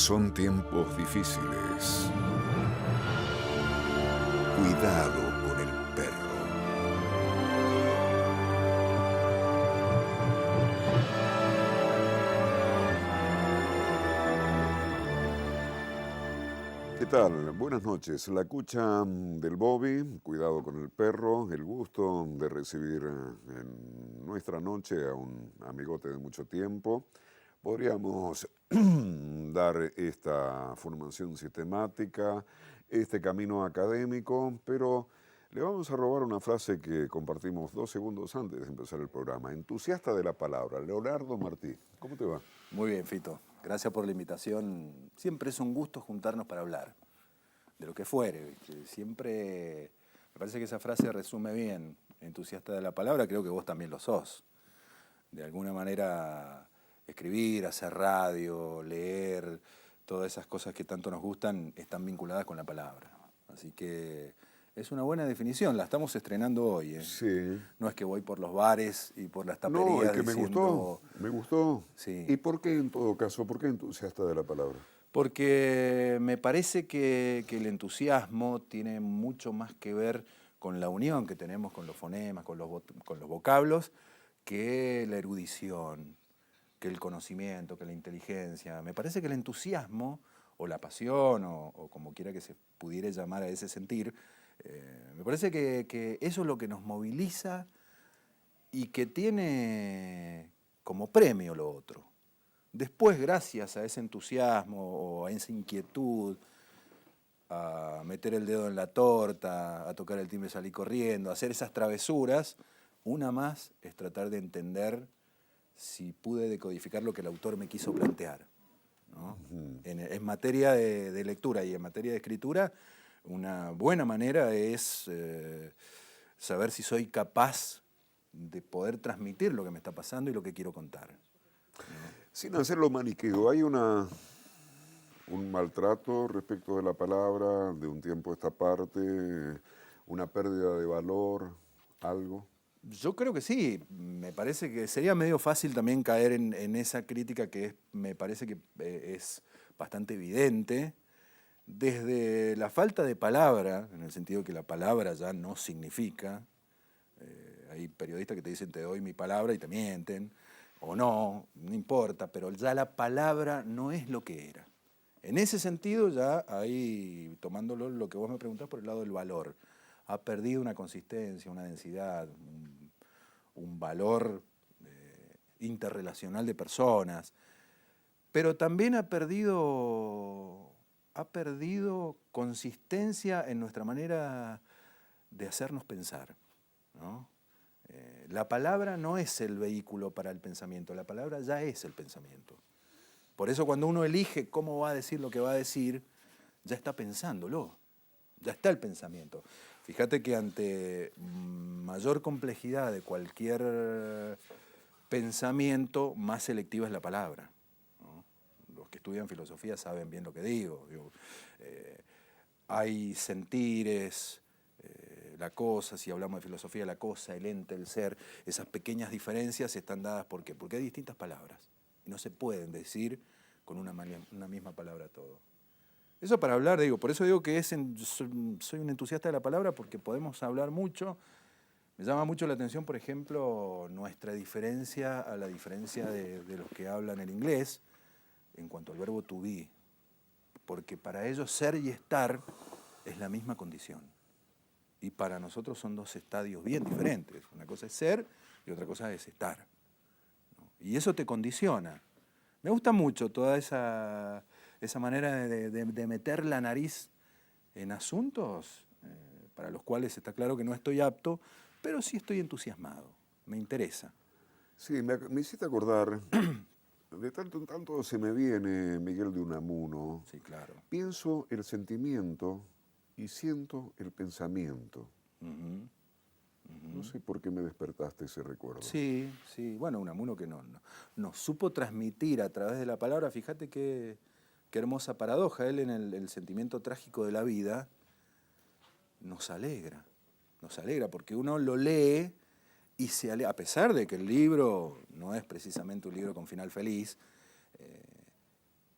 Son tiempos difíciles. Cuidado con el perro. ¿Qué tal? Buenas noches. La cucha del Bobby, cuidado con el perro, el gusto de recibir en nuestra noche a un amigote de mucho tiempo. Podríamos dar esta formación sistemática, este camino académico, pero le vamos a robar una frase que compartimos 2 segundos antes de empezar el programa. Entusiasta de la palabra, Leonardo Martí. ¿Cómo te va? Muy bien, Fito. Gracias por la invitación. Siempre es un gusto juntarnos para hablar de lo que fuere, ¿viste? Siempre me parece que esa frase resume bien. Entusiasta de la palabra, creo que vos también lo sos. De alguna manera, escribir, hacer radio, leer, todas esas cosas que tanto nos gustan están vinculadas con la palabra. Así que es una buena definición, la estamos estrenando hoy. Sí. No es que voy por los bares y por las taperías No, es que diciendo... me gustó. Sí. ¿Y por qué en todo caso? ¿Por qué entusiasta de la palabra? Porque me parece que el entusiasmo tiene mucho más que ver con la unión que tenemos con los fonemas, con los vocablos, que la erudición, que el conocimiento, que la inteligencia. Me parece que el entusiasmo, o la pasión, o como quiera que se pudiera llamar a ese sentir, me parece que eso es lo que nos moviliza y que tiene como premio lo otro. Después, gracias a ese entusiasmo o a esa inquietud, a meter el dedo en la torta, a tocar el timbre y salir corriendo, a hacer esas travesuras, una más es tratar de entender si pude decodificar lo que el autor me quiso plantear, ¿no? En materia de lectura y en materia de escritura, una buena manera es saber si soy capaz de poder transmitir lo que me está pasando y lo que quiero contar, ¿no? Sin hacerlo maniqueo, hay un maltrato respecto de la palabra, de un tiempo a esta parte, una pérdida de valor, algo. Yo creo que sí, me parece que sería medio fácil también caer en esa crítica que me parece que es bastante evidente, desde la falta de palabra, en el sentido de que la palabra ya no significa, hay periodistas que te dicen te doy mi palabra y te mienten, o no, no importa, pero ya la palabra no es lo que era. En ese sentido ya ahí, tomándolo lo que vos me preguntás por el lado del valor, ha perdido una consistencia, una densidad, un valor interrelacional de personas, pero también ha perdido consistencia en nuestra manera de hacernos pensar, ¿no? La palabra no es el vehículo para el pensamiento, la palabra ya es el pensamiento. Por eso cuando uno elige cómo va a decir lo que va a decir, ya está pensándolo, ya está el pensamiento. Fíjate que ante mayor complejidad de cualquier pensamiento, más selectiva es la palabra, ¿no? Los que estudian filosofía saben bien lo que digo. Hay sentires, la cosa, si hablamos de filosofía, la cosa, el ente, el ser, esas pequeñas diferencias están dadas ¿por qué? Porque hay distintas palabras y no se pueden decir con una misma palabra todo. Eso para hablar, por eso digo que soy un entusiasta de la palabra porque podemos hablar mucho. Me llama mucho la atención, por ejemplo, nuestra diferencia a la diferencia de los que hablan el inglés en cuanto al verbo to be, porque para ellos ser y estar es la misma condición. Y para nosotros son 2 estadios bien diferentes. Una cosa es ser y otra cosa es estar, ¿no? Y eso te condiciona. Me gusta mucho toda esa manera de meter la nariz en asuntos para los cuales está claro que no estoy apto, pero sí estoy entusiasmado, me interesa. Sí, me hiciste acordar, de tanto en tanto se me viene Miguel de Unamuno. Sí, claro. Pienso el sentimiento y siento el pensamiento. No sé por qué me despertaste ese recuerdo. Sí, bueno, Unamuno que nos supo transmitir a través de la palabra, fíjate qué hermosa paradoja, él en el sentimiento trágico de la vida nos alegra porque uno lo lee y se alegra, a pesar de que el libro no es precisamente un libro con final feliz,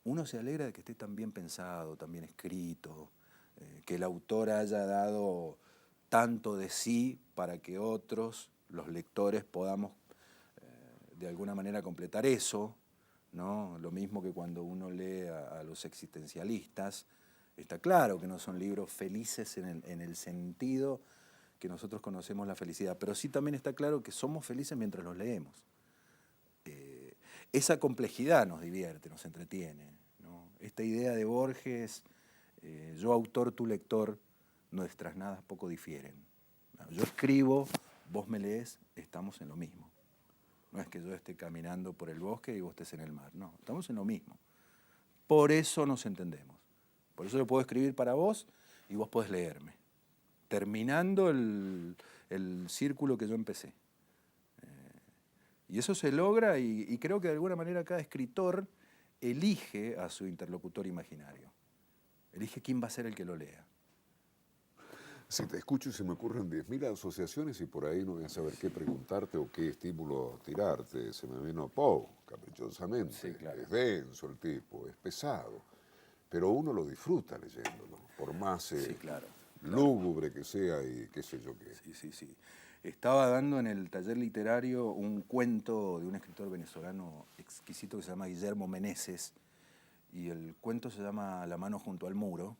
uno se alegra de que esté tan bien pensado, tan bien escrito, que el autor haya dado tanto de sí para que otros, los lectores, podamos de alguna manera completar eso, ¿no? Lo mismo que cuando uno lee a los existencialistas, está claro que no son libros felices en el sentido que nosotros conocemos la felicidad, pero sí también está claro que somos felices mientras los leemos. Esa complejidad nos divierte, nos entretiene, ¿no? Esta idea de Borges, yo autor, tú lector, nuestras nadas poco difieren. Yo escribo, vos me lees, estamos en lo mismo. No es que yo esté caminando por el bosque y vos estés en el mar, no, estamos en lo mismo. Por eso nos entendemos. Por eso yo puedo escribir para vos y vos podés leerme, terminando el círculo que yo empecé. Y eso se logra y creo que de alguna manera cada escritor elige a su interlocutor imaginario. Elige quién va a ser el que lo lea. Si te escucho y se me ocurren 10.000 asociaciones y por ahí no voy a saber qué preguntarte o qué estímulo tirarte. Se me vino Poe, caprichosamente. Sí, claro. Es denso el tipo, es pesado, pero uno lo disfruta leyéndolo, por más Sí, claro. lúgubre que sea y qué sé yo qué. Sí. Estaba dando en el taller literario un cuento de un escritor venezolano exquisito que se llama Guillermo Meneses, y el cuento se llama La mano junto al muro,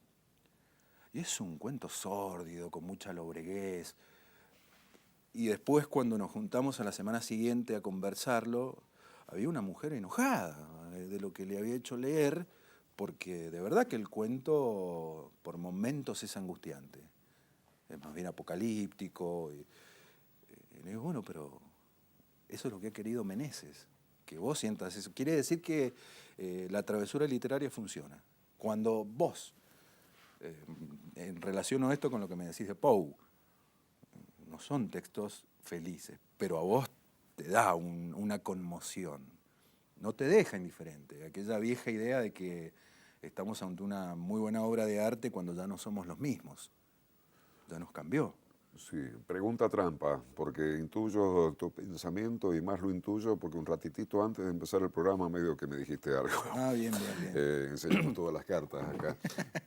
y es un cuento sórdido, con mucha lobreguez, y después cuando nos juntamos a la semana siguiente a conversarlo, había una mujer enojada de lo que le había hecho leer, porque de verdad que el cuento por momentos es angustiante, es más bien apocalíptico. Y le digo, bueno, pero eso es lo que ha querido Meneses, que vos sientas eso. Quiere decir que la travesura literaria funciona. Cuando vos, en relación a esto con lo que me decís de Poe, no son textos felices, pero a vos te da una conmoción, no te deja indiferente. Aquella vieja idea de que estamos ante una muy buena obra de arte cuando ya no somos los mismos, ya nos cambió. Sí, pregunta trampa, porque intuyo tu pensamiento y más lo intuyo porque un ratitito antes de empezar el programa medio que me dijiste algo. Ah, bien. Enseñamos todas las cartas acá.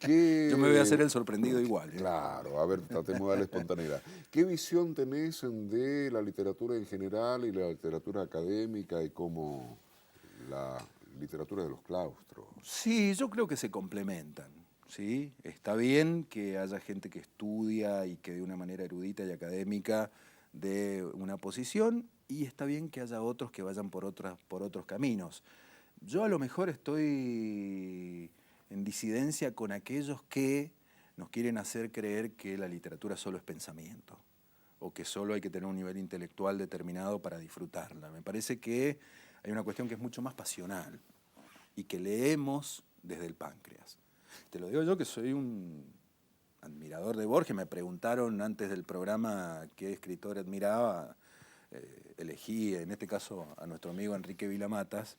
Yo me voy a hacer el sorprendido igual. Claro, a ver, tratemos de darle espontaneidad. ¿Qué visión tenés de la literatura en general y la literatura académica y cómo la literatura de los claustros? Sí, yo creo que se complementan, ¿sí? Está bien que haya gente que estudia y que de una manera erudita y académica dé una posición, y está bien que haya otros que vayan por otros caminos. Yo a lo mejor estoy en disidencia con aquellos que nos quieren hacer creer que la literatura solo es pensamiento, o que solo hay que tener un nivel intelectual determinado para disfrutarla. Me parece que hay una cuestión que es mucho más pasional y que leemos desde el páncreas. Te lo digo yo, que soy un admirador de Borges. Me preguntaron antes del programa qué escritor admiraba. Elegí en este caso a nuestro amigo Enrique Vilamatas,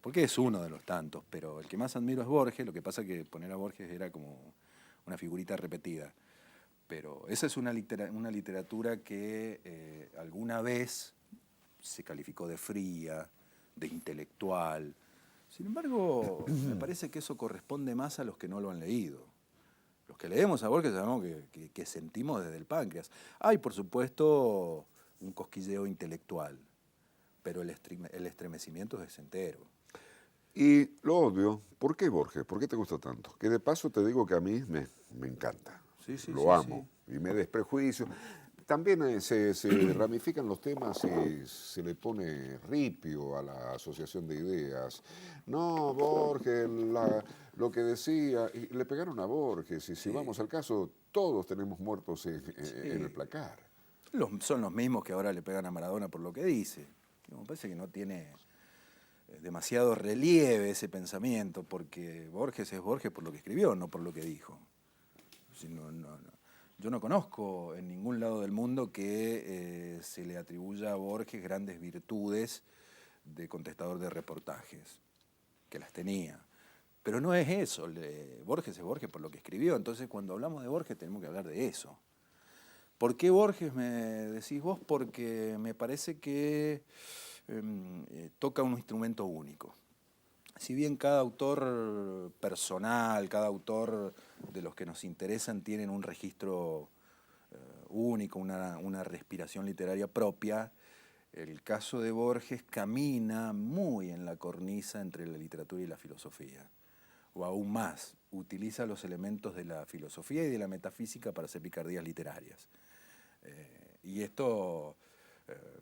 porque es uno de los tantos, pero el que más admiro es Borges. Lo que pasa es que poner a Borges era como una figurita repetida. Pero esa es una literatura que alguna vez se calificó de fría, de intelectual. Sin embargo, me parece que eso corresponde más a los que no lo han leído. Los que leemos a Borges sabemos que sentimos desde el páncreas. Hay, por supuesto, un cosquilleo intelectual, pero el estremecimiento es entero. Y lo obvio, ¿por qué Borges? ¿Por qué te gusta tanto? Que de paso te digo que a mí me encanta. Sí, Lo amo y me desprejuicio. También se ramifican los temas y se le pone ripio a la asociación de ideas. No, Borges, lo que decía, y le pegaron a Borges, y si vamos al caso, todos tenemos muertos en el placar. Son los mismos que ahora le pegan a Maradona por lo que dice. Me parece que no tiene demasiado relieve ese pensamiento, porque Borges es Borges por lo que escribió, no por lo que dijo. Yo no conozco en ningún lado del mundo que se le atribuya a Borges grandes virtudes de contestador de reportajes, que las tenía. Pero no es eso, Borges es Borges por lo que escribió. Entonces cuando hablamos de Borges tenemos que hablar de eso. ¿Por qué Borges me decís vos? Porque me parece que toca un instrumento único. si bien cada autor personal, cada autor de los que nos interesan tienen un registro único, una respiración literaria propia, el caso de Borges camina muy en la cornisa entre la literatura y la filosofía, o aún más, utiliza los elementos de la filosofía y de la metafísica para hacer picardías literarias. Y esto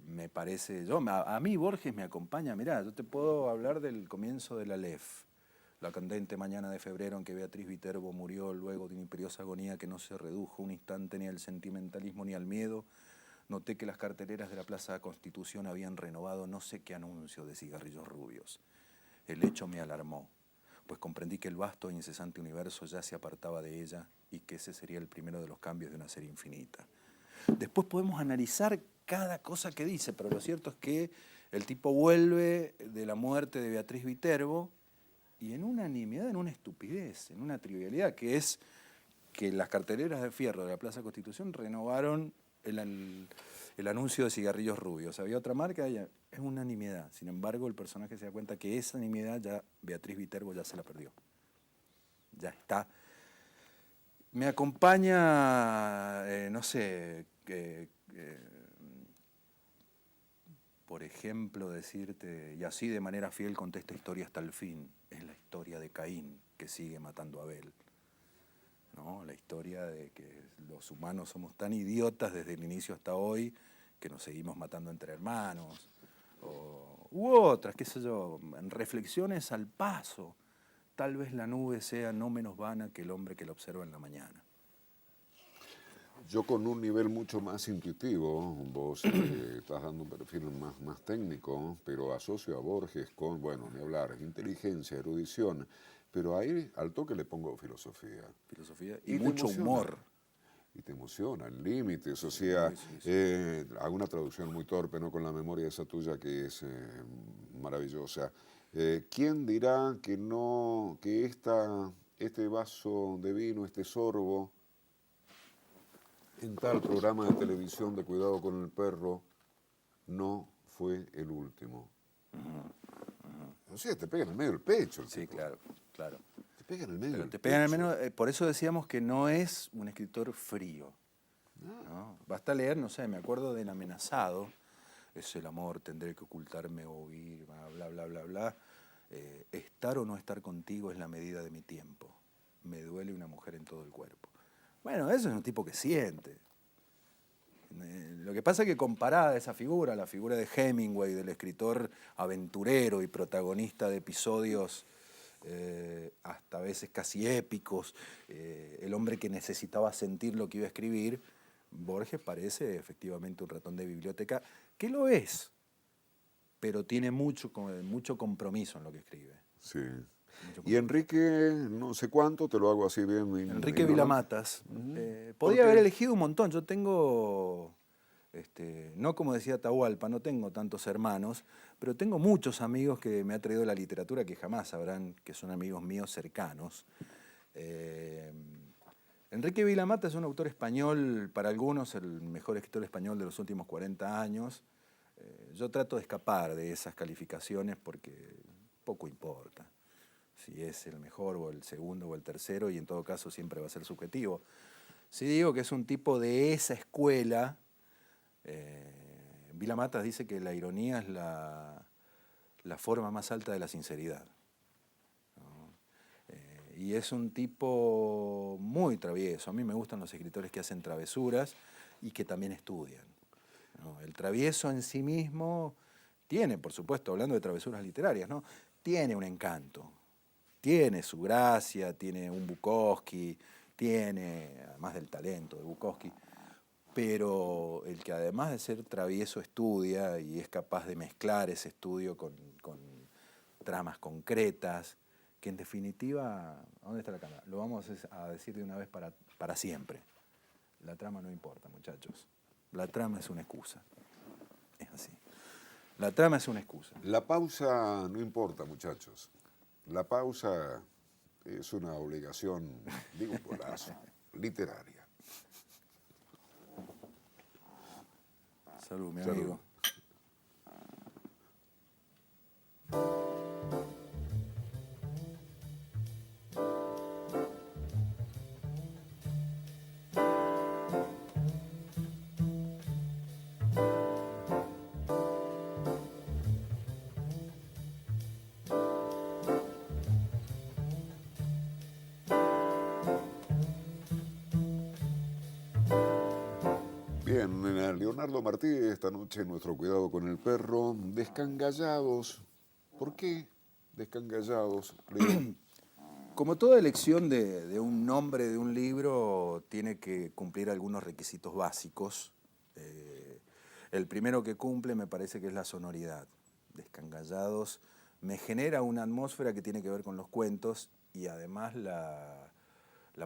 me parece, a mí Borges me acompaña, mirá, yo te puedo hablar del comienzo de la Aleph, la candente mañana de febrero en que Beatriz Viterbo murió luego de una imperiosa agonía que no se redujo un instante ni al sentimentalismo ni al miedo. Noté que las carteleras de la Plaza Constitución habían renovado no sé qué anuncio de cigarrillos rubios. El hecho me alarmó, pues comprendí que el vasto e incesante universo ya se apartaba de ella y que ese sería el primero de los cambios de una serie infinita. Después podemos analizar cada cosa que dice, pero lo cierto es que el tipo vuelve de la muerte de Beatriz Viterbo y en una nimiedad, en una estupidez, en una trivialidad, que es que las carteleras de fierro de la Plaza Constitución renovaron el anuncio de cigarrillos rubios. Había otra marca, es una nimiedad. Sin embargo, el personaje se da cuenta que esa nimiedad ya Beatriz Viterbo ya se la perdió. Ya está. Me acompaña, no sé, por ejemplo, decirte, y así de manera fiel conté esta historia hasta el fin, es la historia de Caín, que sigue matando a Abel. ¿No? La historia de que los humanos somos tan idiotas desde el inicio hasta hoy que nos seguimos matando entre hermanos, u otras, qué sé yo, reflexiones al paso. Tal vez la nube sea no menos vana que el hombre que la observa en la mañana. Yo con un nivel mucho más intuitivo, vos estás dando un perfil más técnico, pero asocio a Borges con, bueno, ni hablar, inteligencia, erudición, pero ahí al toque le pongo filosofía. Filosofía y mucho humor. Y te emocionan límites, o sea, sí. Hago una traducción muy torpe, ¿no? Con la memoria esa tuya que es maravillosa. ¿Quién dirá que no, que este vaso de vino, este sorbo, en tal programa de televisión de Cuidado con el Perro, no fue el último? O sea, te pega en el medio del pecho. Sí, tipo. Claro, claro. Te pega en el medio del te pecho. Pega en el medio, por eso decíamos que no es un escritor frío. ¿No? Basta leer, no sé, me acuerdo del Amenazado, es el amor, tendré que ocultarme o huir, bla, bla, bla, bla. Estar o no estar contigo es la medida de mi tiempo. Me duele una mujer en todo el cuerpo. Bueno, eso es un tipo que siente. Lo que pasa es que comparada esa figura, la figura de Hemingway, del escritor aventurero y protagonista de episodios hasta a veces casi épicos, el hombre que necesitaba sentir lo que iba a escribir, Borges parece efectivamente un ratón de biblioteca, que lo es, pero tiene mucho compromiso en lo que escribe. Sí. Y Enrique, no sé cuánto, te lo hago así bien. Enrique Vilamatas. Podría haber elegido un montón. Yo tengo, no como decía Atahualpa, no tengo tantos hermanos, pero tengo muchos amigos que me ha traído la literatura que jamás sabrán que son amigos míos cercanos. Enrique Vilamatas es un autor español, para algunos el mejor escritor español de los últimos 40 años. Yo trato de escapar de esas calificaciones porque poco importa si es el mejor o el segundo o el tercero, y en todo caso siempre va a ser subjetivo. Sí digo que es un tipo de esa escuela. Vilamatas dice que la ironía es la forma más alta de la sinceridad. Y es un tipo muy travieso. A mí me gustan los escritores que hacen travesuras y que también estudian, ¿no? El travieso en sí mismo tiene, por supuesto, hablando de travesuras literarias, ¿no? Tiene un encanto, tiene su gracia, tiene un Bukowski, tiene, además del talento de Bukowski, pero el que además de ser travieso estudia y es capaz de mezclar ese estudio con tramas concretas, que en definitiva, ¿dónde está la cámara? Lo vamos a decir de una vez para siempre. La trama no importa, muchachos. La trama es una excusa. Es así. La trama es una excusa. La pausa no importa, muchachos. La pausa es una obligación, digo un golazo, literaria. Salud, mi amigo. Leonardo Martí, esta noche nuestro cuidado con el perro. Descangallados. ¿Por qué descangallados, Leo? Como toda elección de un nombre de un libro, tiene que cumplir algunos requisitos básicos. El primero que cumple me parece que es la sonoridad. Descangallados me genera una atmósfera que tiene que ver con los cuentos y además la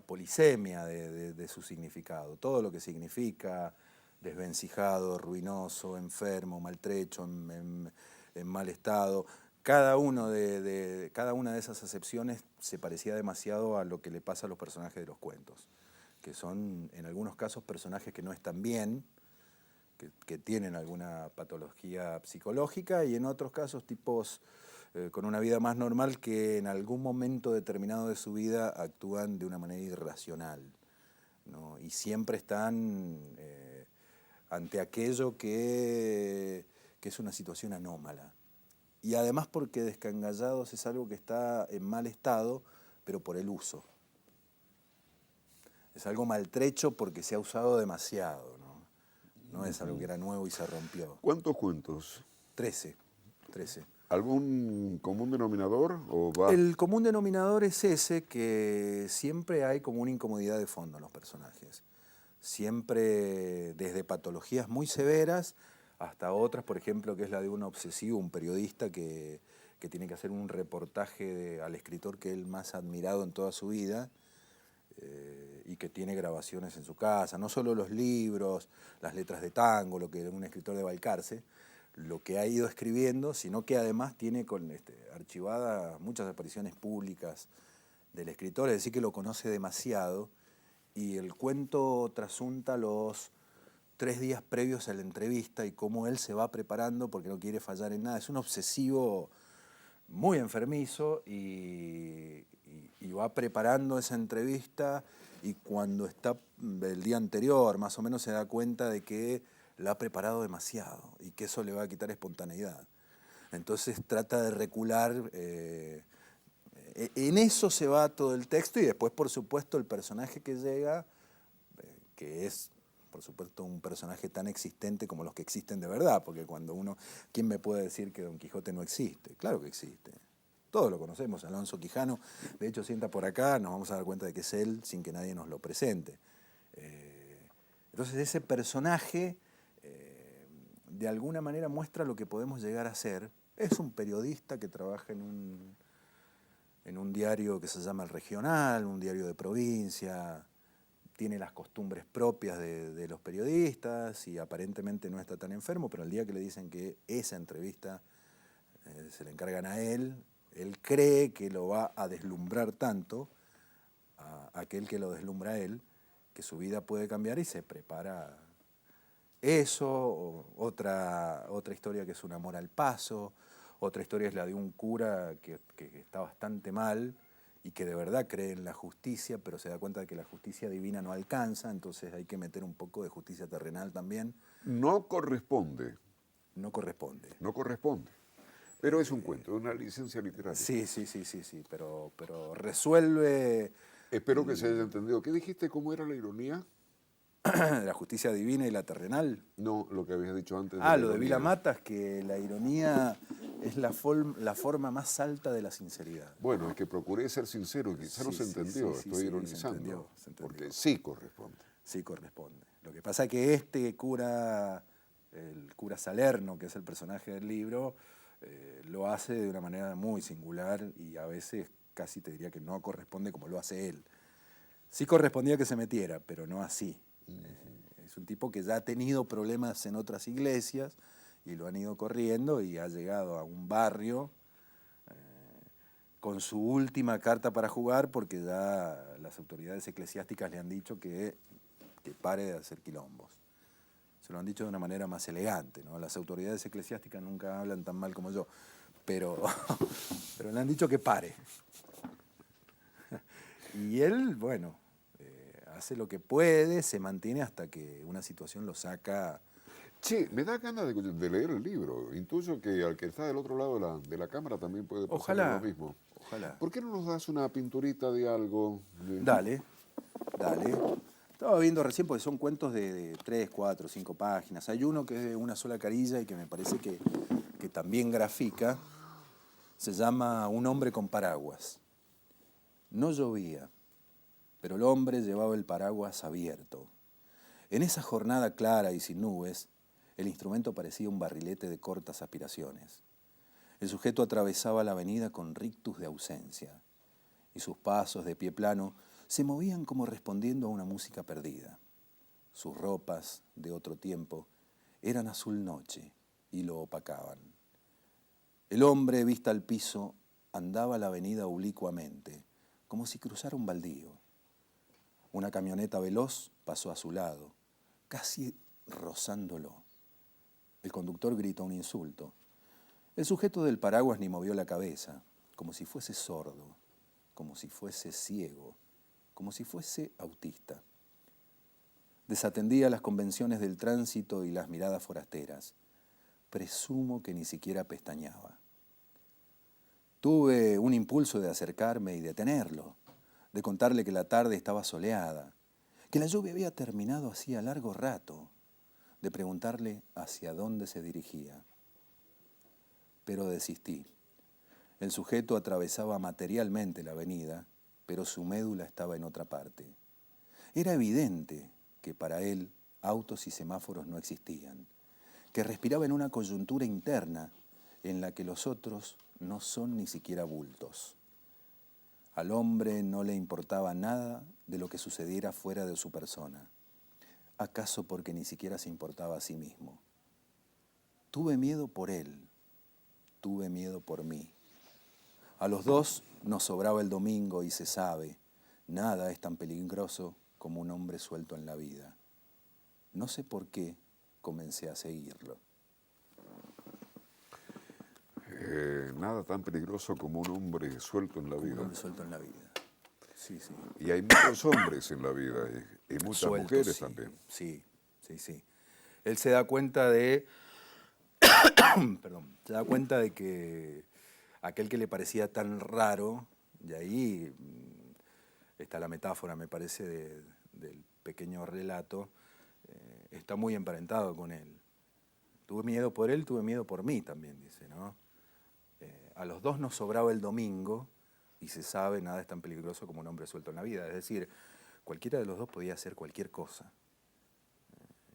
polisemia de su significado. Todo lo que significa desvencijado, ruinoso, enfermo, maltrecho, en mal estado. Cada una de esas acepciones se parecía demasiado a lo que le pasa a los personajes de los cuentos, que son en algunos casos personajes que no están bien, que tienen alguna patología psicológica, y en otros casos tipos con una vida más normal que en algún momento determinado de su vida actúan de una manera irracional, ¿no? Y siempre están ante aquello que es una situación anómala. Y además porque descangallados es algo que está en mal estado, pero por el uso. Es algo maltrecho porque se ha usado demasiado, ¿no? No es algo que era nuevo y se rompió. ¿Cuántos cuentos? 13. ¿Algún común denominador o va? El común denominador es ese, que siempre hay como una incomodidad de fondo en los personajes. Siempre desde patologías muy severas hasta otras, por ejemplo, que es la de un obsesivo, un periodista que tiene que hacer un reportaje al escritor que él más ha admirado en toda su vida, y que tiene grabaciones en su casa, no solo los libros, las letras de tango, lo que un escritor de Balcarce, lo que ha ido escribiendo, sino que además tiene archivadas muchas apariciones públicas del escritor, es decir, que lo conoce demasiado, y el cuento trasunta los 3 días previos a la entrevista y cómo él se va preparando porque no quiere fallar en nada. Es un obsesivo muy enfermizo y va preparando esa entrevista, y cuando está el día anterior más o menos se da cuenta de que la ha preparado demasiado y que eso le va a quitar espontaneidad. Entonces trata de recular, en eso se va todo el texto, y después por supuesto el personaje que llega, que es por supuesto un personaje tan existente como los que existen de verdad, porque cuando ¿quién me puede decir que Don Quijote no existe? Claro que existe. Todos lo conocemos, Alonso Quijano, de hecho sienta por acá, nos vamos a dar cuenta de que es él sin que nadie nos lo presente. Entonces ese personaje de alguna manera muestra lo que podemos llegar a ser. Es un periodista que trabaja en un diario que se llama El Regional, un diario de provincia, tiene las costumbres propias de los periodistas y aparentemente no está tan enfermo, pero el día que le dicen que esa entrevista se le encargan a él cree que lo va a deslumbrar tanto a aquel que lo deslumbra a él, que su vida puede cambiar, y se prepara eso. Otra historia que es Un amor al paso, otra historia es la de un cura que está bastante mal y que de verdad cree en la justicia, pero se da cuenta de que la justicia divina no alcanza, entonces hay que meter un poco de justicia terrenal también. No corresponde. No corresponde. No corresponde. Pero es un cuento, una licencia literaria. Sí, pero resuelve... Espero que se haya entendido. ¿Qué dijiste? ¿Cómo era la ironía? La justicia divina y la terrenal. No, lo que habías dicho antes. Lo de Vila Matas, que la ironía es la forma más alta de la sinceridad. Bueno, es que procuré ser sincero y quizá no se entendió, estoy ironizando. Se entendió. Porque sí corresponde. Sí corresponde. Lo que pasa es que el cura Salerno, que es el personaje del libro, lo hace de una manera muy singular y a veces casi te diría que no corresponde como lo hace él. Sí correspondía que se metiera, pero no así. Es un tipo que ya ha tenido problemas en otras iglesias y lo han ido corriendo, y ha llegado a un barrio con su última carta para jugar, porque ya las autoridades eclesiásticas le han dicho que pare de hacer quilombos. Se lo han dicho de una manera más elegante, ¿no? Las autoridades eclesiásticas nunca hablan tan mal como yo, pero le han dicho que pare. Y él, bueno, hace lo que puede, se mantiene hasta que una situación lo saca. Che, me da ganas de leer el libro. Intuyo que al que está del otro lado de la cámara también puede pasar lo mismo. Ojalá. ¿Por qué no nos das una pinturita de algo? Dale. Estaba viendo recién porque son cuentos de 3, 4, 5 páginas. Hay uno que es de una sola carilla y que me parece que también grafica. Se llama Un hombre con paraguas. No llovía, pero el hombre llevaba el paraguas abierto. En esa jornada clara y sin nubes, el instrumento parecía un barrilete de cortas aspiraciones. El sujeto atravesaba la avenida con rictus de ausencia, y sus pasos de pie plano se movían como respondiendo a una música perdida. Sus ropas, de otro tiempo, eran azul noche y lo opacaban. El hombre, vista al piso, andaba la avenida oblicuamente, como si cruzara un baldío. Una camioneta veloz pasó a su lado, casi rozándolo. El conductor gritó un insulto. El sujeto del paraguas ni movió la cabeza, como si fuese sordo, como si fuese ciego, como si fuese autista. Desatendía las convenciones del tránsito y las miradas forasteras. Presumo que ni siquiera pestañeaba. Tuve un impulso de acercarme y detenerlo, de contarle que la tarde estaba soleada, que la lluvia había terminado hacía largo rato, de preguntarle hacia dónde se dirigía. Pero desistí. El sujeto atravesaba materialmente la avenida, pero su médula estaba en otra parte. Era evidente que para él autos y semáforos no existían, que respiraba en una coyuntura interna en la que los otros no son ni siquiera bultos. Al hombre no le importaba nada de lo que sucediera fuera de su persona, acaso porque ni siquiera se importaba a sí mismo. Tuve miedo por él, tuve miedo por mí. A los dos nos sobraba el domingo y se sabe, nada es tan peligroso como un hombre suelto en la vida. No sé por qué comencé a seguirlo. Nada tan peligroso como un hombre suelto en la vida. Un hombre suelto en la vida. Sí, sí. Y hay muchos hombres en la vida y muchas Suelto, mujeres sí, también. Sí, sí, sí. Él se da cuenta de, perdón, se da cuenta de que aquel que le parecía tan raro, y ahí está la metáfora, me parece, del pequeño relato, está muy emparentado con él. Tuve miedo por él, tuve miedo por mí también, dice, ¿no? A los dos nos sobraba el domingo y se sabe, nada es tan peligroso como un hombre suelto en la vida. Es decir, cualquiera de los dos podía hacer cualquier cosa.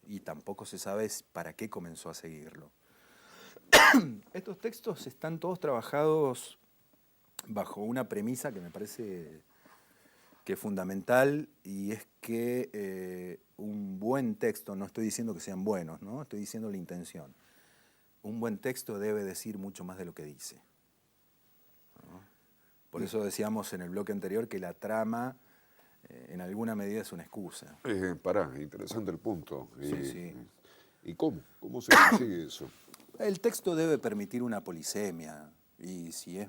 Y tampoco se sabe para qué comenzó a seguirlo. Estos textos están todos trabajados bajo una premisa que me parece que es fundamental, y es que un buen texto, no estoy diciendo que sean buenos, ¿no? Estoy diciendo la intención. Un buen texto debe decir mucho más de lo que dice. ¿No? Por eso decíamos en el bloque anterior que la trama en alguna medida es una excusa. Interesante el punto. Sí, sí. ¿Y cómo? ¿Cómo se consigue eso? El texto debe permitir una polisemia, y si es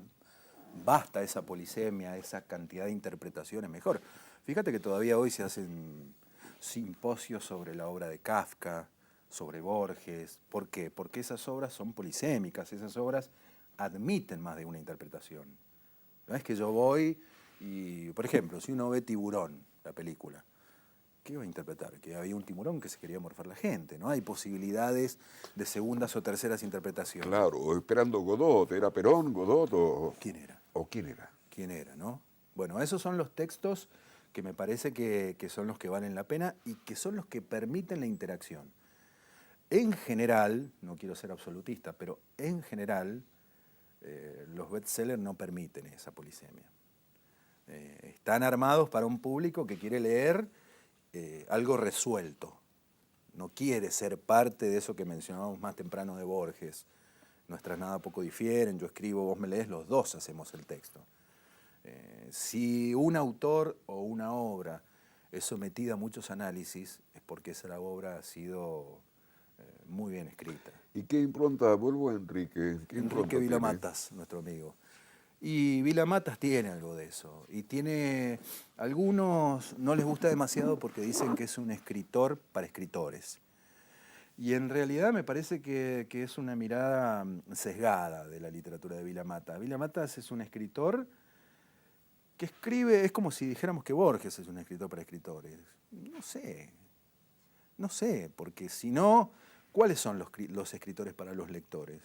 basta esa polisemia, esa cantidad de interpretaciones, mejor. Fíjate que todavía hoy se hacen simposios sobre la obra de Kafka, sobre Borges. ¿Por qué? Porque esas obras son polisémicas, esas obras admiten más de una interpretación. No es que yo voy y, por ejemplo, si uno ve Tiburón, la película, ¿qué va a interpretar? Que había un tiburón que se quería morfar la gente, ¿no? Hay posibilidades de segundas o terceras interpretaciones. Claro, esperando Godot. ¿Era Perón, Godot o...? ¿Quién era? ¿O quién era? ¿Quién era, no? Bueno, esos son los textos que me parece que son los que valen la pena y que son los que permiten la interacción. En general, no quiero ser absolutista, pero en general los bestsellers no permiten esa polisemia. Están armados para un público que quiere leer algo resuelto. No quiere ser parte de eso que mencionábamos más temprano de Borges. Nuestras nada poco difieren, yo escribo, vos me lees, los dos hacemos el texto. Si un autor o una obra es sometida a muchos análisis, es porque esa obra ha sido muy bien escrita. ¿Y qué impronta? Vuelvo a Enrique. ¿Qué Enrique Vila-Matas, nuestro amigo. Y Vila-Matas tiene algo de eso. Y tiene, algunos no les gusta demasiado porque dicen que es un escritor para escritores. Y en realidad me parece que es una mirada sesgada de la literatura de Vila-Matas. Vila-Matas es un escritor que escribe, es como si dijéramos que Borges es un escritor para escritores. No sé, porque si no, ¿cuáles son los escritores para los lectores?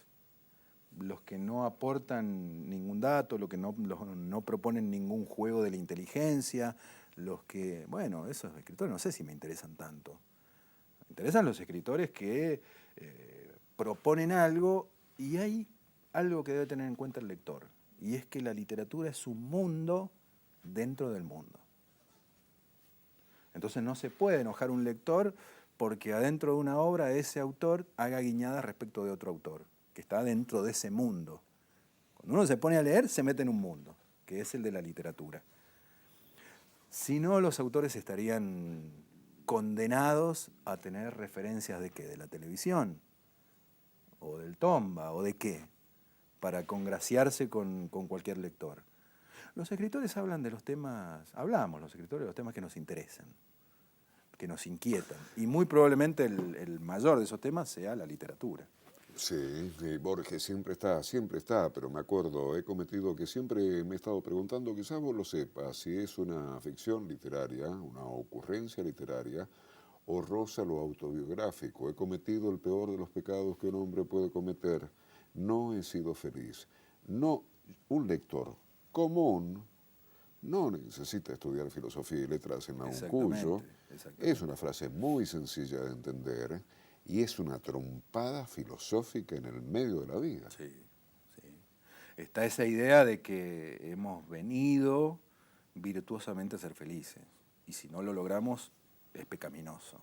Los que no aportan ningún dato, los que no proponen ningún juego de la inteligencia, los que, bueno, esos escritores no sé si me interesan tanto. Me interesan los escritores que proponen algo y hay algo que debe tener en cuenta el lector, y es que la literatura es un mundo dentro del mundo. Entonces no se puede enojar un lector porque adentro de una obra ese autor haga guiñadas respecto de otro autor, que está dentro de ese mundo. Cuando uno se pone a leer, se mete en un mundo, que es el de la literatura. Si no, los autores estarían condenados a tener referencias de qué, de la televisión, o del Tomba, o de qué, para congraciarse con cualquier lector. Los escritores hablan de los temas, hablamos los escritores de los temas que nos interesan, que nos inquietan, y muy probablemente el mayor de esos temas sea la literatura. Sí, Borges siempre está, pero me acuerdo, he cometido que siempre me he estado preguntando, quizás vos lo sepas, si es una ficción literaria, una ocurrencia literaria, o roza lo autobiográfico. He cometido el peor de los pecados que un hombre puede cometer. No he sido feliz. No, un lector común no necesita estudiar filosofía y letras en la UNCUYO. Es una frase muy sencilla de entender y es una trompada filosófica en el medio de la vida. Sí, sí. Está esa idea de que hemos venido virtuosamente a ser felices y si no lo logramos es pecaminoso.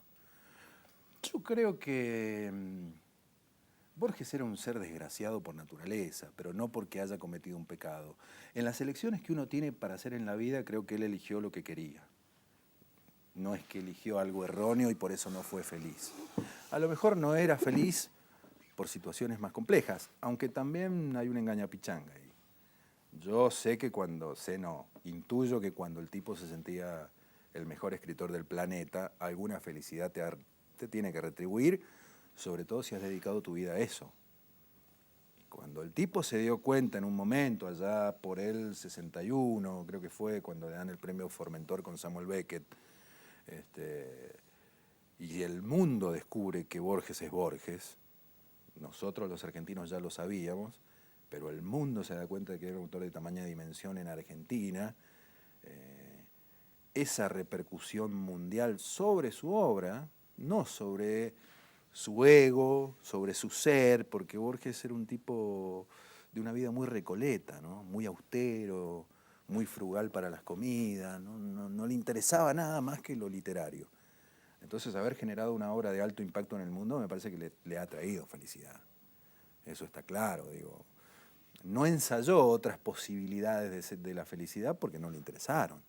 Yo creo que Borges era un ser desgraciado por naturaleza, pero no porque haya cometido un pecado. En las elecciones que uno tiene para hacer en la vida, creo que él eligió lo que quería. No es que eligió algo erróneo y por eso no fue feliz. A lo mejor no era feliz por situaciones más complejas, aunque también hay una engañapichanga ahí. Yo sé que intuyo que cuando el tipo se sentía el mejor escritor del planeta, alguna felicidad te tiene que retribuir, sobre todo si has dedicado tu vida a eso. Cuando el tipo se dio cuenta en un momento, allá por el 61, creo que fue cuando le dan el premio Formentor con Samuel Beckett, y el mundo descubre que Borges es Borges, nosotros los argentinos ya lo sabíamos, pero el mundo se da cuenta de que era un autor de tamaña dimensión en Argentina, esa repercusión mundial sobre su obra, no sobre su ego, sobre su ser, porque Borges era un tipo de una vida muy recoleta, ¿no? Muy austero, muy frugal para las comidas, no le interesaba nada más que lo literario. Entonces, haber generado una obra de alto impacto en el mundo me parece que le ha traído felicidad. Eso está claro, digo. No ensayó otras posibilidades de la felicidad porque no le interesaron.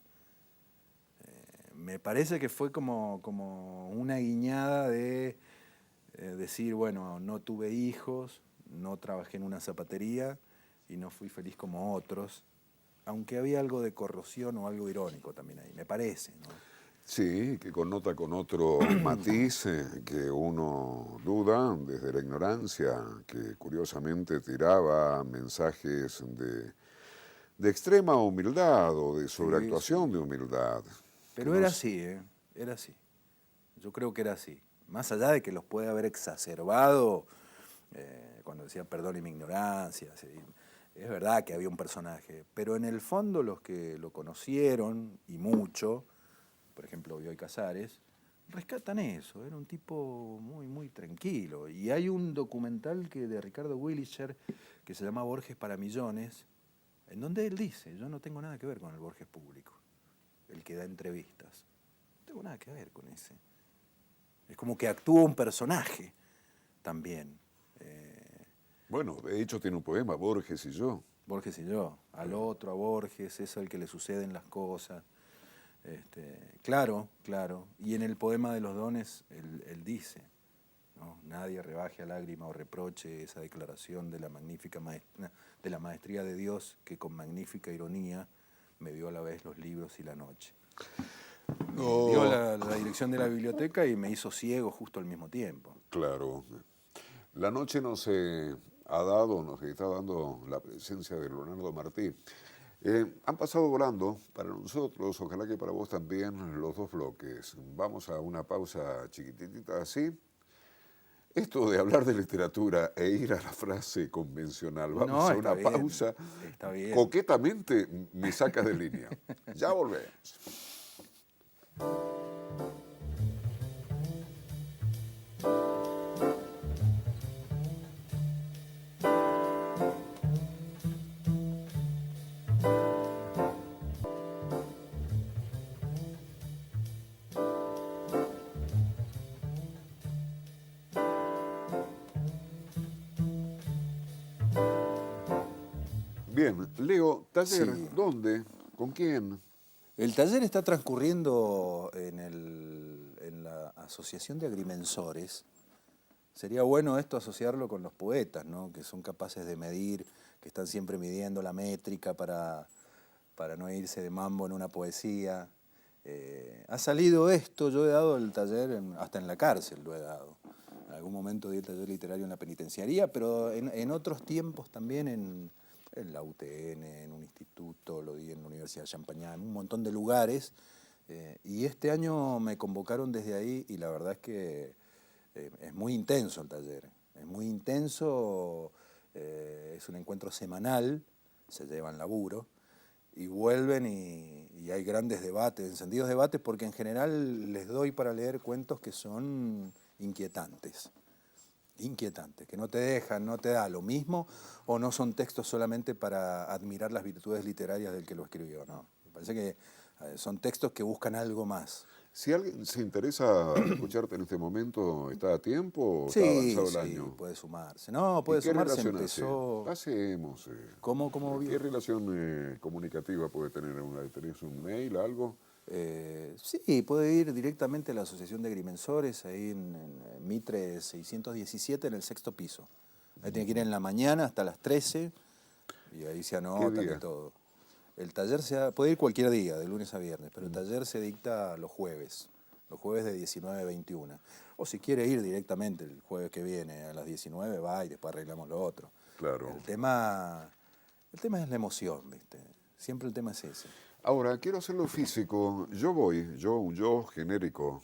Me parece que fue como una guiñada de decir, bueno, no tuve hijos, no trabajé en una zapatería y no fui feliz como otros, aunque había algo de corrosión o algo irónico también ahí, me parece, ¿no? Sí, que connota con otro matiz que uno duda desde la ignorancia, que curiosamente tiraba mensajes de extrema humildad o de sobreactuación de humildad. Pero era así, era así. Yo creo que era así. Más allá de que los puede haber exacerbado, cuando decía perdón y mi ignorancia, sí, es verdad que había un personaje, pero en el fondo los que lo conocieron, y mucho, por ejemplo Bioy Casares, rescatan eso, era un tipo muy, muy tranquilo. Y hay un documental de Ricardo Willischer que se llama Borges para Millones, en donde él dice, yo no tengo nada que ver con el Borges público, el que da entrevistas. No tengo nada que ver con ese. Es como que actúa un personaje también. Bueno, de hecho tiene un poema, Borges y yo. Borges y yo, al otro, a Borges, es al que le suceden las cosas. Claro. Y en el poema de los dones, él dice, ¿no? Nadie rebaje a lágrima o reproche esa declaración de la magnífica de la maestría de Dios que con magnífica ironía me dio a la vez los libros y la noche. Me dio la dirección de la biblioteca y me hizo ciego justo al mismo tiempo. Claro. La noche nos está dando la presencia de Leonardo Martí. Han pasado volando para nosotros, ojalá que para vos también, los dos bloques. Vamos a una pausa chiquitita así. Esto de hablar de literatura e ir a la frase convencional, vamos No, a una pausa, está bien. coquetamente me sacas de línea. Ya volvemos. Bien, Leo, taller, Sí. ¿dónde? ¿Con quién? El taller está transcurriendo en la Asociación de Agrimensores. Sería bueno esto asociarlo con los poetas, ¿no? Que son capaces de medir, que están siempre midiendo la métrica para no irse de mambo en una poesía. Ha salido esto, yo he dado el taller hasta en la cárcel, lo he dado. En algún momento di el taller literario en la penitenciaría, pero en otros tiempos también en la UTN, en un instituto, lo di en la Universidad de Champagnat, en un montón de lugares. Y este año me convocaron desde ahí y la verdad es que es muy intenso el taller. Es muy intenso, es un encuentro semanal, se llevan laburo y vuelven y hay grandes debates, encendidos debates, porque en general les doy para leer cuentos que son inquietantes. Inquietantes, que no te dejan, no te da lo mismo, o no son textos solamente para admirar las virtudes literarias del que lo escribió, no. Me parece que son textos que buscan algo más. Si alguien se interesa escucharte en este momento, ¿está a tiempo o está Sí, avanzado el sí, año? puede sumarse. No, ¿Y puede qué sumarse, relación hace? empezó... Pasemos. ¿Cómo ¿Qué vio? relación comunicativa puede tener una? ¿Tenés un mail, algo? Sí, puede ir directamente a la Asociación de Agrimensores, ahí en Mitre 617, en el sexto piso. Ahí tiene que ir en la mañana hasta las 13 y ahí se ¿Qué anotan y día? todo. El taller puede ir cualquier día, de lunes a viernes, pero el taller se dicta los jueves de 19 a 21. O si quiere ir directamente el jueves que viene a las 19, va y después arreglamos lo otro. Claro. El tema es la emoción, ¿viste? Siempre el tema es ese. Ahora, quiero hacerlo físico. Un yo genérico.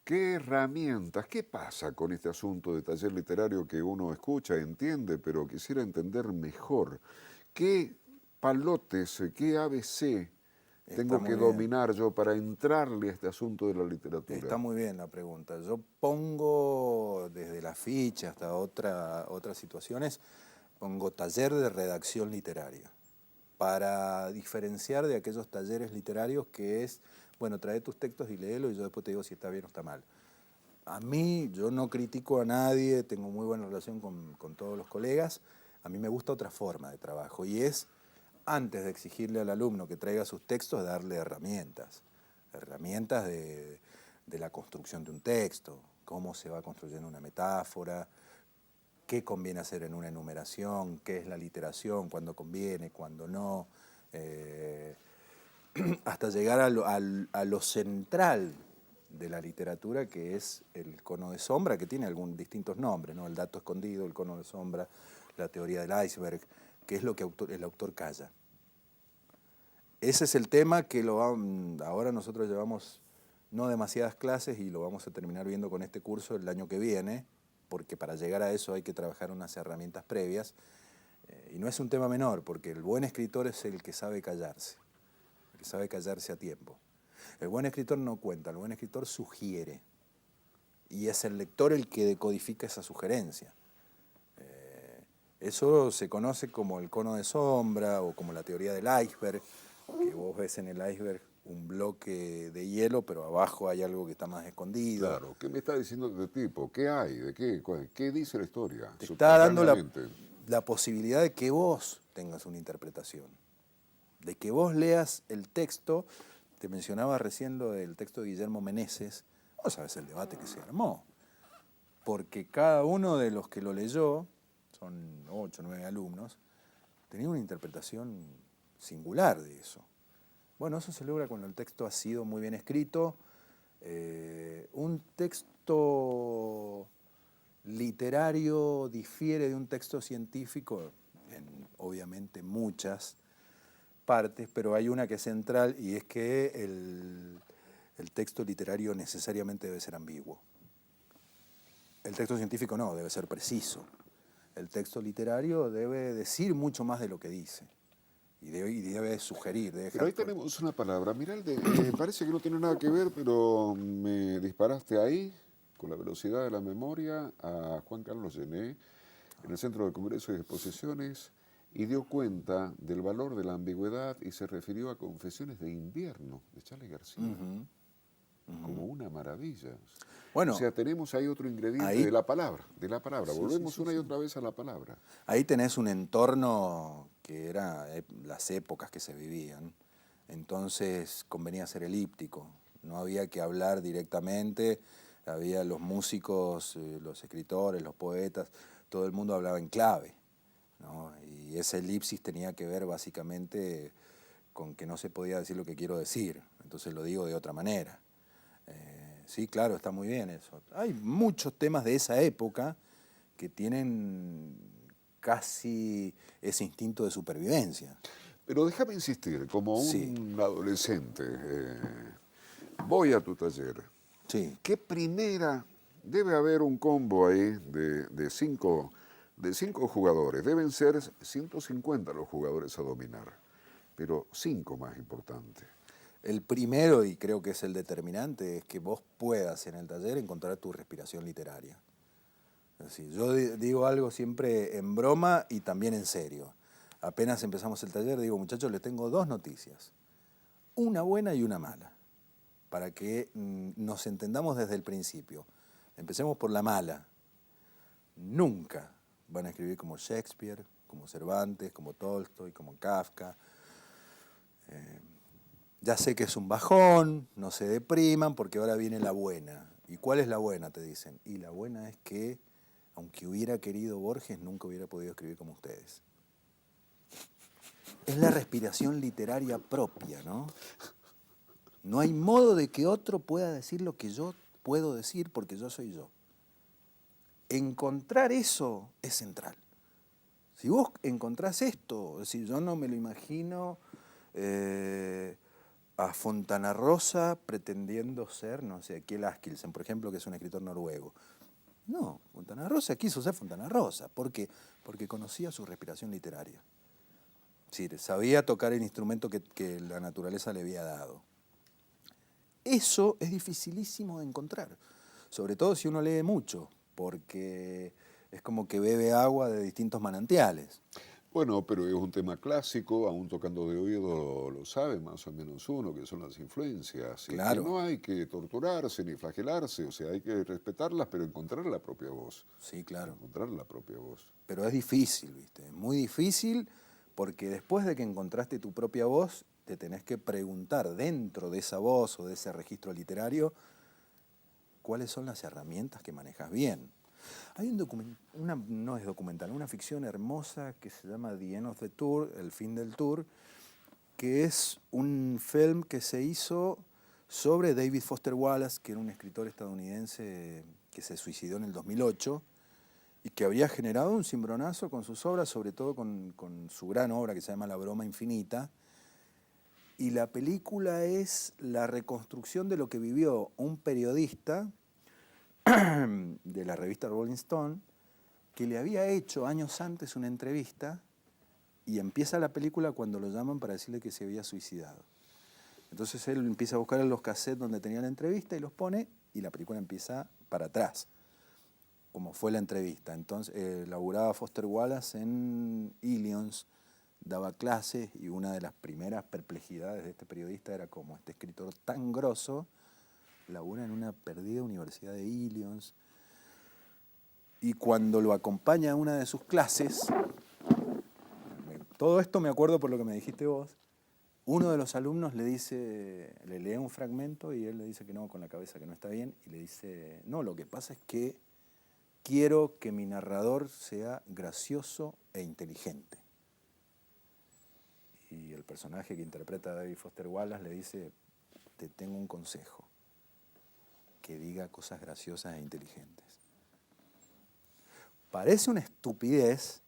¿Qué herramientas, qué pasa con este asunto de taller literario que uno escucha, entiende, pero quisiera entender mejor? ¿Qué palotes, qué ABC Está tengo que muy bien. dominar yo para entrarle a este asunto de la Está literatura? muy bien la pregunta. Yo pongo desde la ficha hasta otras situaciones, pongo taller de redacción literaria, para diferenciar de aquellos talleres literarios que es, bueno, trae tus textos y léelo y yo después te digo si está bien o está mal. A mí, yo no critico a nadie, tengo muy buena relación con todos los colegas, a mí me gusta otra forma de trabajo y es, antes de exigirle al alumno que traiga sus textos, darle herramientas de la construcción de un texto, cómo se va construyendo una metáfora, qué conviene hacer en una enumeración, qué es la literación, cuándo conviene, cuándo no, eh, hasta llegar a lo central de la literatura, que es el cono de sombra, que tiene distintos nombres, ¿no? El dato escondido, el cono de sombra, la teoría del iceberg, que es lo que el autor calla. Ese es el tema que ahora nosotros llevamos no demasiadas clases y lo vamos a terminar viendo con este curso el año que viene, porque para llegar a eso hay que trabajar unas herramientas previas. Y no es un tema menor, porque el buen escritor es el que sabe callarse a tiempo. El buen escritor no cuenta, el buen escritor sugiere. Y es el lector el que decodifica esa sugerencia. Eso se conoce como el cono de sombra o como la teoría del iceberg, que vos ves en el iceberg un bloque de hielo, pero abajo hay algo que está más escondido. Claro, ¿qué me está diciendo de tipo? ¿Qué hay? ¿De qué? ¿Qué dice la historia? Te está dando Subterráneamente. la posibilidad de que vos tengas una interpretación, de que vos leas el texto. Te mencionaba recién lo del texto de Guillermo Meneses. Vos sabés el debate que se armó, porque cada uno de los que lo leyó, son 8 o 9 alumnos, tenía una interpretación singular de eso. Bueno, eso se logra cuando el texto ha sido muy bien escrito. Un texto literario difiere de un texto científico en, obviamente, muchas, partes, pero hay una que es central y es que el texto literario necesariamente debe ser ambiguo. El texto científico no, debe ser preciso. El texto literario debe decir mucho más de lo que dice. Y debe sugerir, debe Pero ahí dejar... tenemos una palabra. Mirá, parece que no tiene nada que ver, pero me disparaste ahí, con la velocidad de la memoria, a Juan Carlos Gené, en el Centro de Congresos y Exposiciones, y dio cuenta del valor de la ambigüedad y se refirió a Confesiones de Invierno, de Charly García, como una maravilla. O Bueno, sea, tenemos ahí otro ingrediente ahí, de la palabra, de la palabra. sí, Volvemos sí, una y sí. otra vez a la palabra. Ahí tenés un entorno que era las épocas que se vivían. Entonces convenía ser elíptico. No había que hablar directamente. Había los músicos, los escritores, los poetas, todo el mundo hablaba en clave, ¿no? Y esa elipsis tenía que ver básicamente con que no se podía decir lo que quiero decir. Entonces lo digo de otra manera. Sí, claro, está muy bien eso. Hay muchos temas de esa época que tienen casi ese instinto de supervivencia. Pero déjame insistir, como Sí, un adolescente, voy a tu taller. sí. ¿Qué primera? Debe haber un combo ahí de cinco jugadores. Deben ser 150 los jugadores a dominar, pero 5 más importantes. El primero, y creo que es el determinante, es que vos puedas en el taller encontrar tu respiración literaria. Es decir, yo digo algo siempre en broma y también en serio. Apenas empezamos el taller, digo, muchachos, les tengo 2 noticias. Una buena y una mala, para que nos entendamos desde el principio. Empecemos por la mala. Nunca van a escribir como Shakespeare, como Cervantes, como Tolstoy, como Kafka. Ya sé que es un bajón, no se depriman porque ahora viene la buena. ¿Y cuál es la buena? Te dicen. Y la buena es que, aunque hubiera querido Borges, nunca hubiera podido escribir como ustedes. Es la respiración literaria propia, ¿no? No hay modo de que otro pueda decir lo que yo puedo decir porque yo soy yo. Encontrar eso es central. Si vos encontrás esto, es decir, yo no me lo imagino a Fontana Rosa pretendiendo ser, no sé, Kjell Askildsen, por ejemplo, que es un escritor noruego. No, Fontana Rosa quiso ser Fontana Rosa. ¿Por qué? Porque conocía su respiración literaria. Es decir, sabía tocar el instrumento que la naturaleza le había dado. Eso es dificilísimo de encontrar, sobre todo si uno lee mucho, porque es como que bebe agua de distintos manantiales. Bueno, pero es un tema clásico, aún tocando de oído lo sabe más o menos uno, que son las influencias, y que Claro, no hay que torturarse ni flagelarse, o sea, hay que respetarlas, pero encontrar la propia voz. sí, claro. Encontrar la propia voz. Pero es difícil, ¿viste? Es muy difícil porque después de que encontraste tu propia voz, te tenés que preguntar dentro de esa voz o de ese registro literario cuáles son las herramientas que manejas bien. Hay no es documental, una ficción hermosa que se llama The End of the Tour, El fin del tour, que es un film que se hizo sobre David Foster Wallace, que era un escritor estadounidense que se suicidó en el 2008 y que había generado un cimbronazo con sus obras, sobre todo con su gran obra que se llama La broma infinita. Y la película es la reconstrucción de lo que vivió un periodista de la revista Rolling Stone, que le había hecho años antes una entrevista y empieza la película cuando lo llaman para decirle que se había suicidado. Entonces él empieza a buscar en los cassettes donde tenía la entrevista y los pone y la película empieza para atrás, como fue la entrevista. Entonces laburaba Foster Wallace en Illions, daba clases y una de las primeras perplejidades de este periodista era como este escritor tan grosso labura en una perdida universidad de Illions. Y cuando lo acompaña a una de sus clases, todo esto me acuerdo por lo que me dijiste vos, uno de los alumnos le lee un fragmento y él le dice que no, con la cabeza que no está bien, y le dice, no, lo que pasa es que quiero que mi narrador sea gracioso e inteligente. Y el personaje que interpreta a David Foster Wallace le dice, te tengo un consejo, que diga cosas graciosas e inteligentes. Parece una estupidez,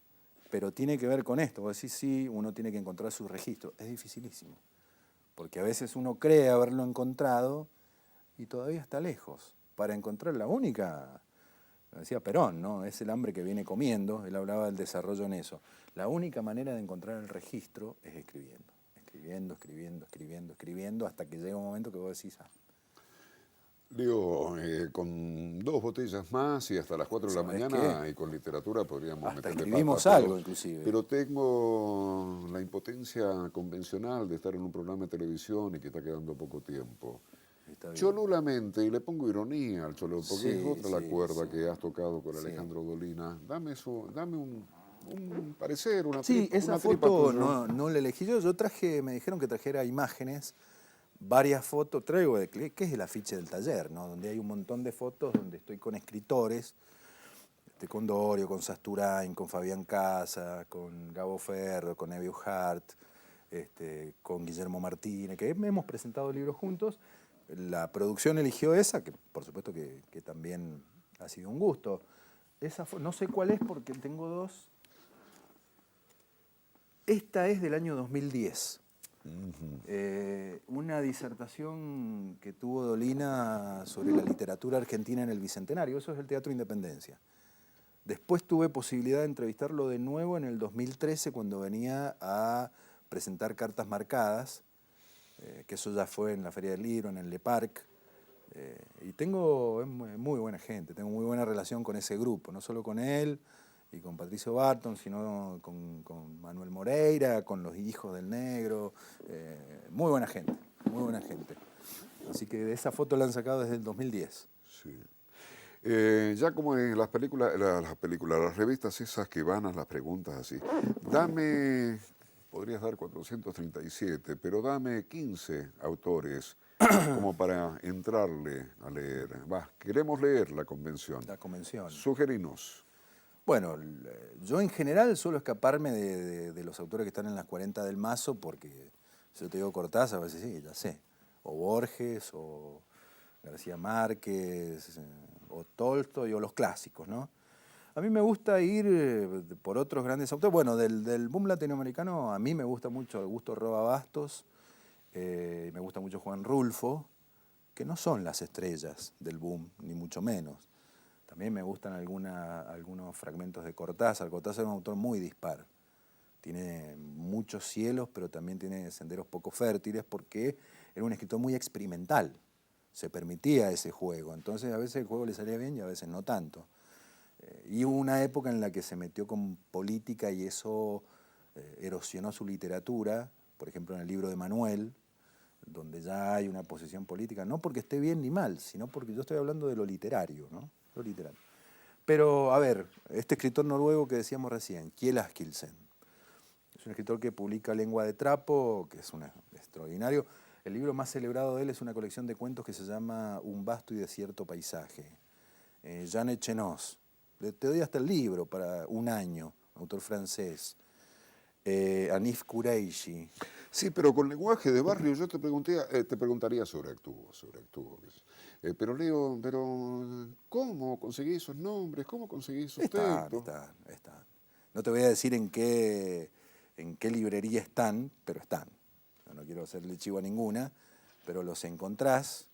Pero tiene que ver con esto. Vos decís, sí, uno tiene que encontrar su registro. Es dificilísimo. Porque a veces uno cree haberlo encontrado y todavía está lejos. Para encontrar la única, decía Perón, ¿no? Es el hambre que viene comiendo. Él hablaba del desarrollo en eso. La única manera de encontrar el registro es escribiendo. Escribiendo, hasta que llega un momento que vos decís, Leo, con 2 botellas más y hasta las 4 de la ¿sabés mañana qué? y con literatura podríamos Hasta meterle escribimos pata, algo, inclusive. pero tengo la impotencia convencional de estar en un programa de televisión y que está quedando poco tiempo. Está bien. Cholulamente, y le pongo ironía al cholo, porque es Sí, otra la sí, cuerda sí. que has tocado con Sí. Alejandro Dolina. Dame un parecer, Sí, esa una tripa foto tuya. no la elegí yo. Yo traje, me dijeron que trajera imágenes, varias fotos. Traigo, que es el afiche del taller, ¿no? Donde hay un montón de fotos donde estoy con escritores, con Dorio, con Sasturain, con Fabián Casa, con Gabo Ferro, con Evio Hart, con Guillermo Martínez, que hemos presentado libros juntos. La producción eligió esa, que por supuesto que también ha sido un gusto. No sé cuál es porque tengo 2. Esta es del año 2010. Una disertación que tuvo Dolina sobre la literatura argentina en el Bicentenario. Eso es el Teatro Independencia. Después tuve posibilidad de entrevistarlo de nuevo en el 2013 cuando venía a presentar Cartas Marcadas, que eso ya fue en la Feria del Libro, en el Le Parc. Y es muy buena gente, tengo muy buena relación con ese grupo, no solo con él y con Patricio Barton, sino con Manuel Moreira, con los hijos del Negro. Muy buena gente, muy buena gente. Así que de esa foto la han sacado desde el 2010. Sí. Ya como en las películas, las revistas esas que van a las preguntas así, podrías dar 437, pero dame 15 autores como para entrarle a leer. Queremos leer la convención. La convención. Sugerinos. Bueno, yo en general suelo escaparme de los autores que están en las 40 del Mazo porque, si yo te digo Cortázar, a veces sí, ya sé. O Borges, o García Márquez, o Tolstoy, o los clásicos, ¿no? A mí me gusta ir por otros grandes autores. Bueno, del boom latinoamericano a mí me gusta mucho Augusto Roa Bastos, me gusta mucho Juan Rulfo, que no son las estrellas del boom, ni mucho menos. También me gustan algunos fragmentos de Cortázar. Cortázar es un autor muy dispar. Tiene muchos cielos, pero también tiene senderos poco fértiles porque era un escritor muy experimental. Se permitía ese juego. Entonces a veces el juego le salía bien y a veces no tanto. Y hubo una época en la que se metió con política y eso erosionó su literatura. Por ejemplo, en el libro de Manuel, donde ya hay una posición política, no porque esté bien ni mal, sino porque yo estoy hablando de lo literario, ¿no? Lo literario. Pero, a ver, este escritor noruego que decíamos recién, Kjell Askildsen, es un escritor que publica Lengua de Trapo, que es extraordinario. El libro más celebrado de él es una colección de cuentos que se llama Un vasto y desierto paisaje. Jean Echenoz. Te doy hasta el libro para un año, autor francés. Anif Kureishi. Sí, pero con lenguaje de barrio yo te preguntaría sobre Actuo. Pero Leo, ¿cómo conseguí esos nombres? ¿Cómo conseguí esos textos? Están. No te voy a decir en qué librería están, pero están. No quiero hacerle chivo a ninguna, pero los encontrás.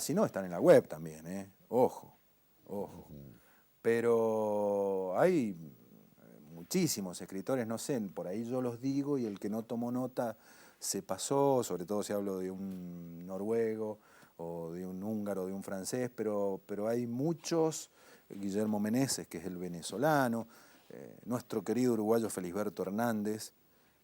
Si no, están en la web también, ¿eh? Ojo. Pero hay muchísimos escritores, no sé, por ahí yo los digo y el que no tomó nota se pasó, sobre todo si hablo de un noruego o de un húngaro, de un francés, pero hay muchos, Guillermo Meneses, que es el venezolano, nuestro querido uruguayo Felisberto Hernández,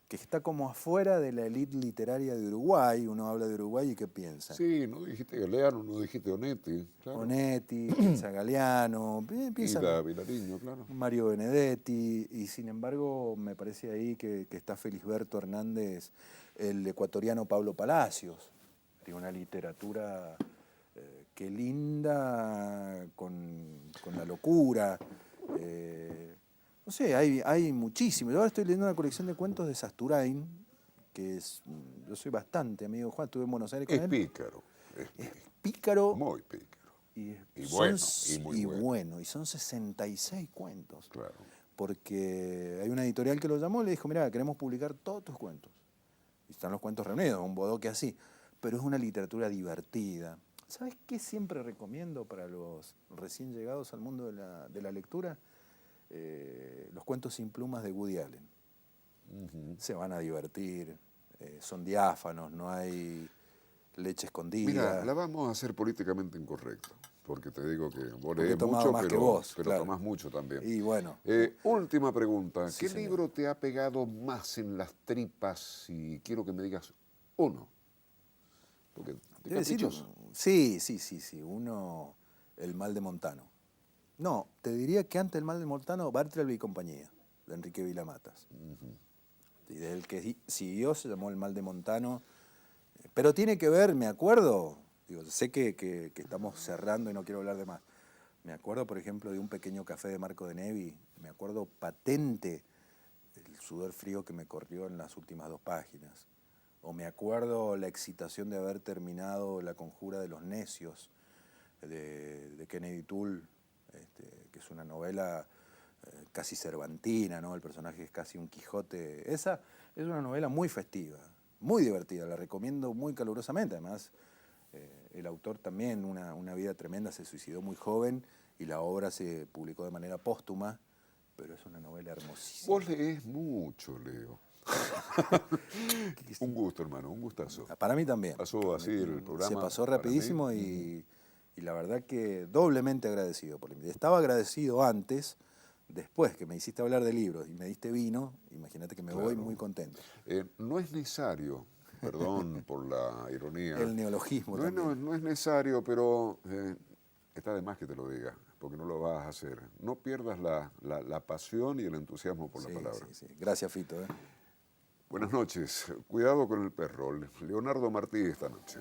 que está como afuera de la élite literaria de Uruguay. Uno habla de Uruguay y ¿qué piensa? Sí, no dijiste Galeano, no dijiste Onetti, claro. Onetti, piensa Galeano, piensa Ida Vilariño, claro. Mario Benedetti, y sin embargo me parece ahí que está Felisberto Hernández, el ecuatoriano Pablo Palacios. Tiene una literatura que linda con la locura. No sé, hay muchísimo. Yo ahora estoy leyendo una colección de cuentos de Sasturain, yo soy bastante amigo de Juan, estuve en Buenos Aires con Es él. pícaro. Es pícaro Muy pícaro. Y bueno, y muy bueno. Y son 66 cuentos. Claro. Porque hay una editorial que lo llamó y le dijo, mira, queremos publicar todos tus cuentos. Y están los cuentos reunidos, un bodoque así. Pero es una literatura divertida. ¿Sabes qué siempre recomiendo para los recién llegados al mundo de la lectura? Los cuentos sin plumas de Woody Allen. Se van a divertir, son diáfanos, no hay leche escondida. Mira, la vamos a hacer políticamente incorrecto, porque te digo que vos Porque he lees tomado mucho, más que pero, vos, pero claro. tomás mucho también. Y bueno. Última pregunta, Sí, ¿qué señor. libro te ha pegado más en las tripas? Y quiero que me digas uno. Porque te caprichoso. Sí. Uno, El mal de Montano. No, te diría que antes El mal de Montano, Bartleby y compañía, de Enrique Vilamatas. Y del que siguió se llamó El mal de Montano. Pero tiene que ver, me acuerdo, digo, sé que estamos cerrando y no quiero hablar de más. Me acuerdo, por ejemplo, de Un pequeño café de Marco de Nevi. Me acuerdo patente el sudor frío que me corrió en las últimas 2 páginas. O me acuerdo la excitación de haber terminado La conjura de los necios, de Kennedy Toole, que es una novela casi cervantina, ¿no? El personaje es casi un Quijote. Esa es una novela muy festiva, muy divertida, la recomiendo muy calurosamente. Además, el autor también, una vida tremenda, se suicidó muy joven y la obra se publicó de manera póstuma, pero es una novela hermosísima. Vos lees mucho, Leo. Un gusto, hermano, un gustazo. Para mí también. Pasó así el programa. Se pasó rapidísimo y la verdad que doblemente agradecido por la invitación. Estaba agradecido antes, después que me hiciste hablar de libros y me diste vino, imagínate que me voy muy contento. No es necesario, perdón por la ironía. El neologismo también. No es necesario, pero está de más que te lo diga, porque no lo vas a hacer. No pierdas la pasión y el entusiasmo por la palabra. Sí. Gracias, Fito. Buenas noches. Cuidado con el perro. Leonardo Martí esta noche.